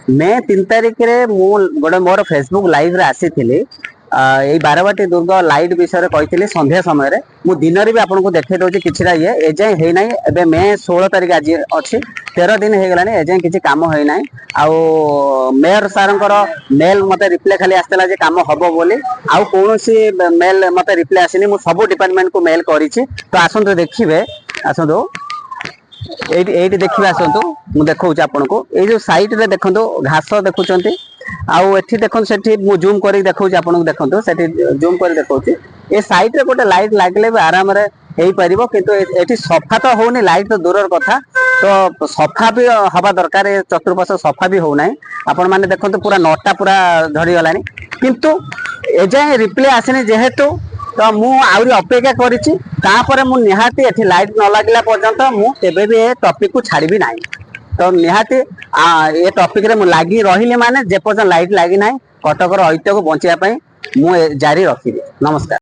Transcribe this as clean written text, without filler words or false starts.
मे 3 तारिख रे गोटे मोर फेसबुक लाइव रे आसी यही बारवाटी दुर्ग लाइट विषय कही संध्या समय मु दिन भी आपको देखे दूसरी कि एजाए है ना ए मे 16 तारिख आज अच्छी 13 दिन हो गलानी एजाए किसी कम होना आउ मेयर सार मेल मत रिप्लाई खाली आसला कम हम बोली आउ कौन मेल मत रिप्लाई आसनी मु सब डिपार्टमेंट को मेल करी तो आसतु देखिए आसतु ये देखिए आसतु मुझे देखा आपन को ये जो साइट रे देखो घास देखुं आउ एठी देखो सेठी मु जूम करी देखौछि आपन को देखंतो सेठी जूम करी देखौछि ए साइड रे गोटे लाइट लागले भी आराम रे हेई परिबो किंतु एठी सफा तो होनी लाइट तो दूरर कथा तो सफा भी हवा दरकार चतुर्पाश सफा भी हो नाही आपन माने देखंतो पूरा नटा पूरा झड़ी गलानी किंतु ए जाय रिप्लाई आसेनी जेहेतु तो मु आउरी अपेक्षा करिछि तापर मु निहाती एठी लाइट न लागला पर्यंत मु केबे भी ए टॉपिक को छाड़बी नाही तो निहाती ये टॉपिक रे मु लागी रहिली माने जे पर्यंत लाइट लागी नाही कटकर ऐतिह्य को बंचिया पई मु जारी रखिबी। नमस्कार।